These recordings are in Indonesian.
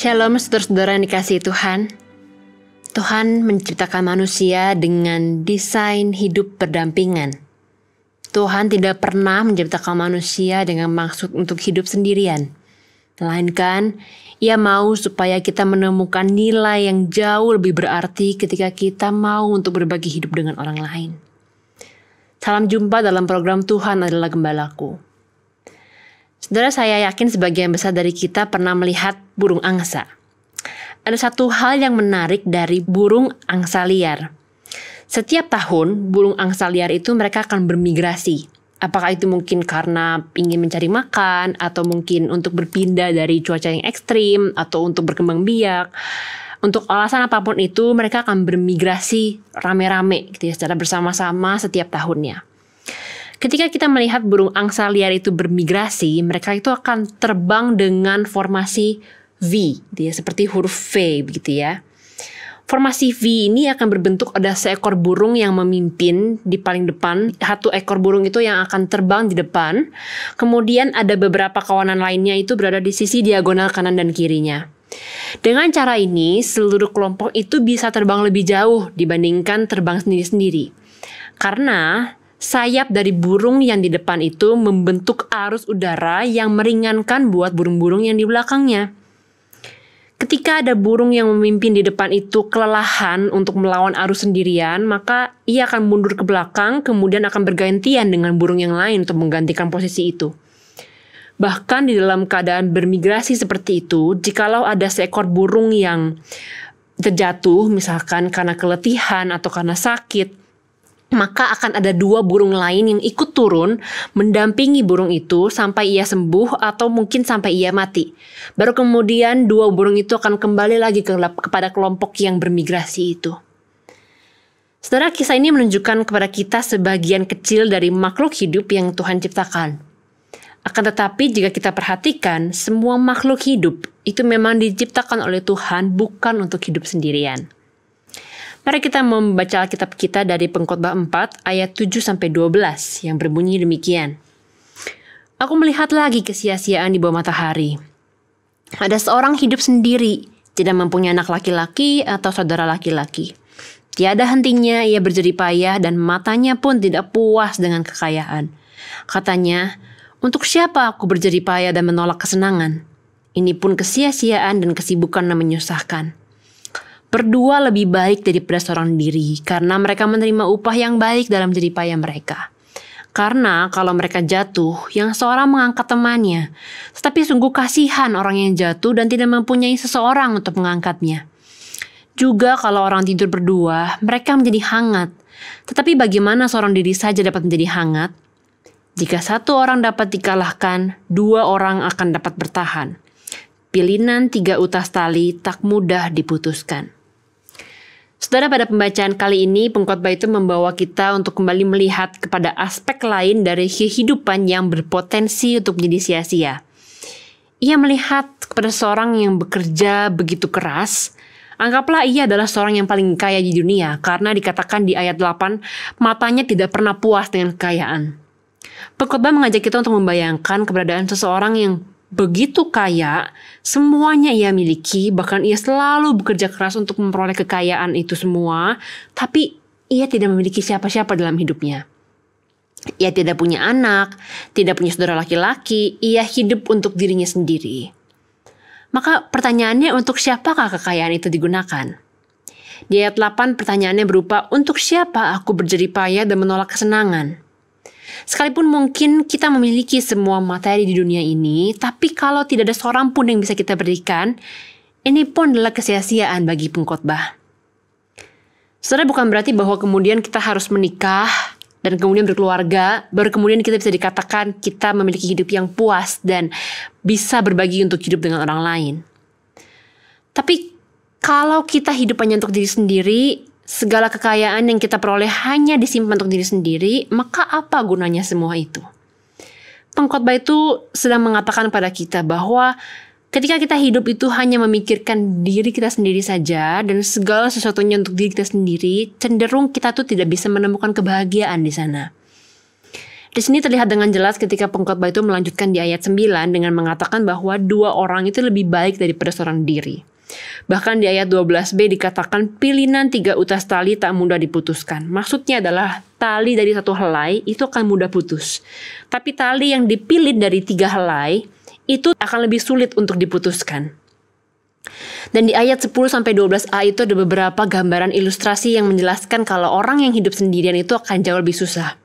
Shalom saudara-saudara yang dikasihi Tuhan. Tuhan menciptakan manusia dengan desain hidup berdampingan. Tuhan tidak pernah menciptakan manusia dengan maksud untuk hidup sendirian. Melainkan, Ia mau supaya kita menemukan nilai yang jauh lebih berarti ketika kita mau untuk berbagi hidup dengan orang lain. Salam jumpa dalam program Tuhan adalah Gembalaku. Saudara, saya yakin sebagian besar dari kita pernah melihat burung angsa. Ada satu hal yang menarik dari burung angsa liar. Setiap tahun, burung angsa liar itu mereka akan bermigrasi. Apakah itu mungkin karena ingin mencari makan, atau mungkin untuk berpindah dari cuaca yang ekstrim, atau untuk berkembang biak. Untuk alasan apapun itu, mereka akan bermigrasi rame-rame gitu ya, secara bersama-sama setiap tahunnya. Ketika kita melihat burung angsa liar itu bermigrasi, mereka itu akan terbang dengan formasi V, gitu ya, seperti huruf V begitu ya. Formasi V ini akan berbentuk ada seekor burung yang memimpin di paling depan, satu ekor burung itu yang akan terbang di depan, kemudian ada beberapa kawanan lainnya itu berada di sisi diagonal kanan dan kirinya. Dengan cara ini, seluruh kelompok itu bisa terbang lebih jauh dibandingkan terbang sendiri-sendiri. Karena sayap dari burung yang di depan itu membentuk arus udara yang meringankan buat burung-burung yang di belakangnya. Ketika ada burung yang memimpin di depan itu kelelahan untuk melawan arus sendirian, maka ia akan mundur ke belakang, kemudian akan bergantian dengan burung yang lain untuk menggantikan posisi itu. Bahkan di dalam keadaan bermigrasi seperti itu, jikalau ada seekor burung yang terjatuh, misalkan karena keletihan atau karena sakit, maka akan ada dua burung lain yang ikut turun mendampingi burung itu sampai ia sembuh atau mungkin sampai ia mati. Baru kemudian dua burung itu akan kembali lagi kepada kelompok yang bermigrasi itu. Saudara, kisah ini menunjukkan kepada kita sebagian kecil dari makhluk hidup yang Tuhan ciptakan. Akan tetapi jika kita perhatikan, semua makhluk hidup itu memang diciptakan oleh Tuhan bukan untuk hidup sendirian. Mari kita membaca Alkitab kita dari Pengkhotbah 4 ayat 7-12 yang berbunyi demikian. Aku melihat lagi kesia-siaan di bawah matahari. Ada seorang hidup sendiri, tidak mempunyai anak laki-laki atau saudara laki-laki. Tiada hentinya ia berjerih payah dan matanya pun tidak puas dengan kekayaan. Katanya, untuk siapa aku berjerih payah dan menolak kesenangan? Ini pun kesia-siaan dan kesibukan yang menyusahkan. Berdua lebih baik daripada seorang diri, karena mereka menerima upah yang baik dalam jerih payah mereka. Karena kalau mereka jatuh, yang seorang mengangkat temannya, tetapi sungguh kasihan orang yang jatuh dan tidak mempunyai seseorang untuk mengangkatnya. Juga kalau orang tidur berdua, mereka menjadi hangat. Tetapi bagaimana seorang diri saja dapat menjadi hangat? Jika satu orang dapat dikalahkan, dua orang akan dapat bertahan. Pilinan 3 utas tali tak mudah diputuskan. Saudara, pada pembacaan kali ini, pengkhotbah itu membawa kita untuk kembali melihat kepada aspek lain dari kehidupan yang berpotensi untuk menjadi sia-sia. Ia melihat kepada seorang yang bekerja begitu keras. Anggaplah ia adalah seorang yang paling kaya di dunia, karena dikatakan di ayat 8, matanya tidak pernah puas dengan kekayaan. Pengkhotbah mengajak kita untuk membayangkan keberadaan seseorang yang begitu kaya, semuanya ia miliki, bahkan ia selalu bekerja keras untuk memperoleh kekayaan itu semua, tapi ia tidak memiliki siapa-siapa dalam hidupnya. Ia tidak punya anak, tidak punya saudara laki-laki, ia hidup untuk dirinya sendiri. Maka pertanyaannya, untuk siapakah kekayaan itu digunakan? Di ayat 8 pertanyaannya berupa, untuk siapa aku berjerih payah dan menolak kesenangan? Sekalipun mungkin kita memiliki semua materi di dunia ini, tapi kalau tidak ada seorang pun yang bisa kita berikan, ini pun adalah kesia-siaan bagi pengkhotbah. Saudara, bukan berarti bahwa kemudian kita harus menikah dan kemudian berkeluarga, baru kemudian kita bisa dikatakan kita memiliki hidup yang puas dan bisa berbagi untuk hidup dengan orang lain. Tapi kalau kita hidup hanya untuk diri sendiri, segala kekayaan yang kita peroleh hanya disimpan untuk diri sendiri, maka apa gunanya semua itu? Pengkhotbah itu sedang mengatakan pada kita bahwa ketika kita hidup itu hanya memikirkan diri kita sendiri saja dan segala sesuatunya untuk diri kita sendiri, cenderung kita tuh tidak bisa menemukan kebahagiaan di sana. Di sini terlihat dengan jelas ketika pengkhotbah itu melanjutkan di ayat 9 dengan mengatakan bahwa 2 orang itu lebih baik daripada seorang diri. Bahkan di ayat 12b dikatakan pilihan 3 utas tali tak mudah diputuskan. Maksudnya adalah tali dari 1 helai itu akan mudah putus. Tapi tali yang dipilih dari 3 helai itu akan lebih sulit untuk diputuskan. Dan di ayat 10-12a itu ada beberapa gambaran ilustrasi yang menjelaskan kalau orang yang hidup sendirian itu akan jauh lebih susah.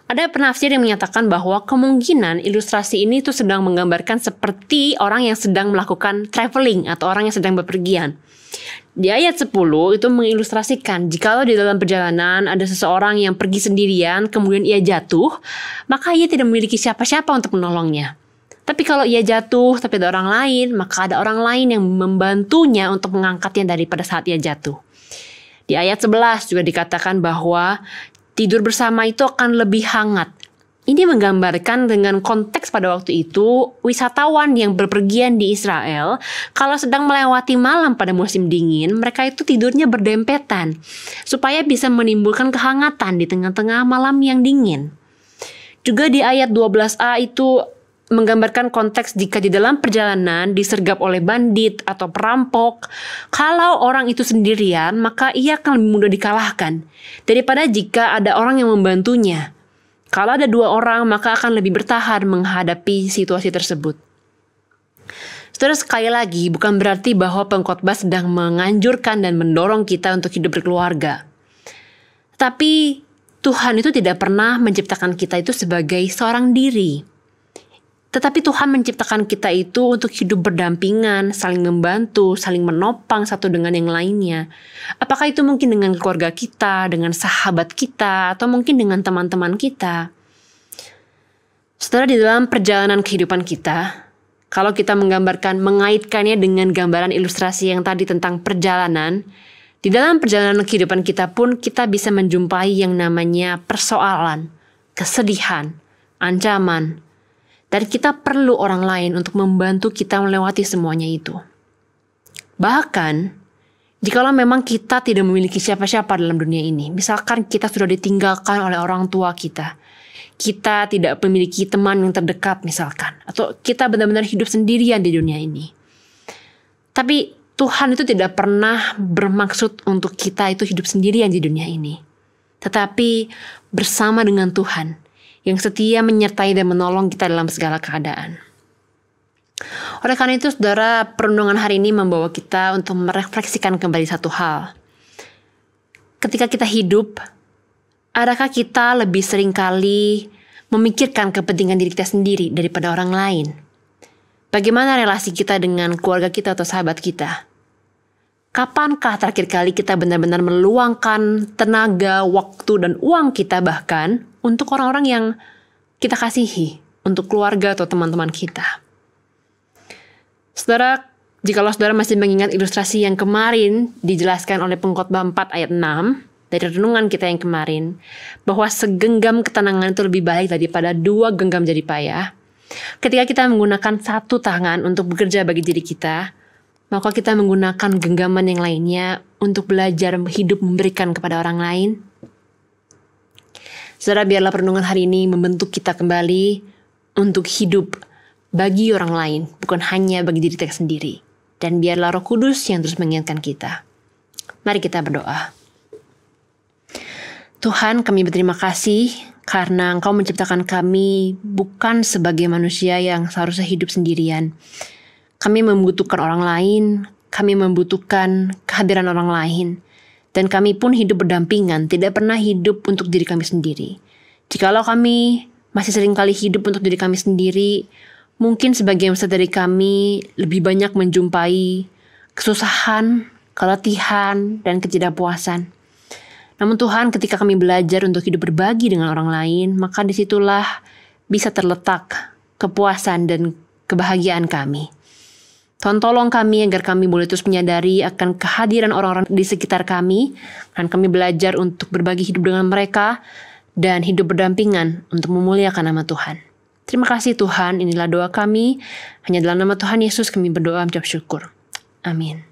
Ada penafsir yang menyatakan bahwa kemungkinan ilustrasi ini itu sedang menggambarkan seperti orang yang sedang melakukan traveling atau orang yang sedang bepergian. Di ayat 10 itu mengilustrasikan jikalau di dalam perjalanan ada seseorang yang pergi sendirian kemudian ia jatuh, maka ia tidak memiliki siapa-siapa untuk menolongnya. Tapi kalau ia jatuh tapi ada orang lain, maka ada orang lain yang membantunya untuk mengangkatnya daripada saat ia jatuh. Di ayat 11 juga dikatakan bahwa tidur bersama itu akan lebih hangat. Ini menggambarkan dengan konteks pada waktu itu, wisatawan yang berpergian di Israel, kalau sedang melewati malam pada musim dingin, mereka itu tidurnya berdempetan, supaya bisa menimbulkan kehangatan di tengah-tengah malam yang dingin. Juga di ayat 12a itu menggambarkan konteks jika di dalam perjalanan disergap oleh bandit atau perampok, kalau orang itu sendirian, maka ia akan lebih mudah dikalahkan daripada jika ada orang yang membantunya. Kalau ada 2 orang, maka akan lebih bertahan menghadapi situasi tersebut. Saudara, sekali lagi, bukan berarti bahwa pengkhotbah sedang menganjurkan dan mendorong kita untuk hidup berkeluarga. Tapi Tuhan itu tidak pernah menciptakan kita itu sebagai seorang diri. Tetapi Tuhan menciptakan kita itu untuk hidup berdampingan, saling membantu, saling menopang satu dengan yang lainnya. Apakah itu mungkin dengan keluarga kita, dengan sahabat kita, atau mungkin dengan teman-teman kita. Setelah di dalam perjalanan kehidupan kita, kalau kita mengaitkannya dengan gambaran ilustrasi yang tadi tentang perjalanan, di dalam perjalanan kehidupan kita pun kita bisa menjumpai yang namanya persoalan, kesedihan, ancaman, dan kita perlu orang lain untuk membantu kita melewati semuanya itu. Bahkan, jikalau memang kita tidak memiliki siapa-siapa dalam dunia ini, misalkan kita sudah ditinggalkan oleh orang tua kita tidak memiliki teman yang terdekat misalkan, atau kita benar-benar hidup sendirian di dunia ini. Tapi Tuhan itu tidak pernah bermaksud untuk kita itu hidup sendirian di dunia ini. Tetapi bersama dengan Tuhan, yang setia menyertai dan menolong kita dalam segala keadaan. Oleh karena itu, saudara, perenungan hari ini membawa kita untuk merefleksikan kembali satu hal. Ketika kita hidup, adakah kita lebih sering kali memikirkan kepentingan diri kita sendiri daripada orang lain? Bagaimana relasi kita dengan keluarga kita atau sahabat kita? Kapankah terakhir kali kita benar-benar meluangkan tenaga, waktu, dan uang kita bahkan untuk orang-orang yang kita kasihi, untuk keluarga atau teman-teman kita? Saudara, jikalau saudara masih mengingat ilustrasi yang kemarin dijelaskan oleh pengkhotbah 4 ayat 6 dari renungan kita yang kemarin, bahwa segenggam ketenangan itu lebih baik daripada 2 genggam jeripaya. Ketika kita menggunakan 1 tangan untuk bekerja bagi diri kita, maka kita menggunakan genggaman yang lainnya untuk belajar hidup memberikan kepada orang lain. Saudara, biarlah perenungan hari ini membentuk kita kembali untuk hidup bagi orang lain, bukan hanya bagi diri kita sendiri. Dan biarlah Roh Kudus yang terus mengingatkan kita. Mari kita berdoa. Tuhan, kami berterima kasih karena Engkau menciptakan kami bukan sebagai manusia yang seharusnya hidup sendirian. Kami membutuhkan orang lain, kami membutuhkan kehadiran orang lain. Dan kami pun hidup berdampingan, tidak pernah hidup untuk diri kami sendiri. Jikalau kami masih sering kali hidup untuk diri kami sendiri, mungkin sebagian besar dari kami lebih banyak menjumpai kesusahan, keletihan, dan ketidakpuasan. Namun Tuhan, ketika kami belajar untuk hidup berbagi dengan orang lain, maka disitulah bisa terletak kepuasan dan kebahagiaan kami. Tuhan, tolong kami agar kami boleh terus menyadari akan kehadiran orang-orang di sekitar kami, dan kami belajar untuk berbagi hidup dengan mereka dan hidup berdampingan untuk memuliakan nama Tuhan. Terima kasih Tuhan, inilah doa kami. Hanya dalam nama Tuhan Yesus kami berdoa mengucap syukur. Amin.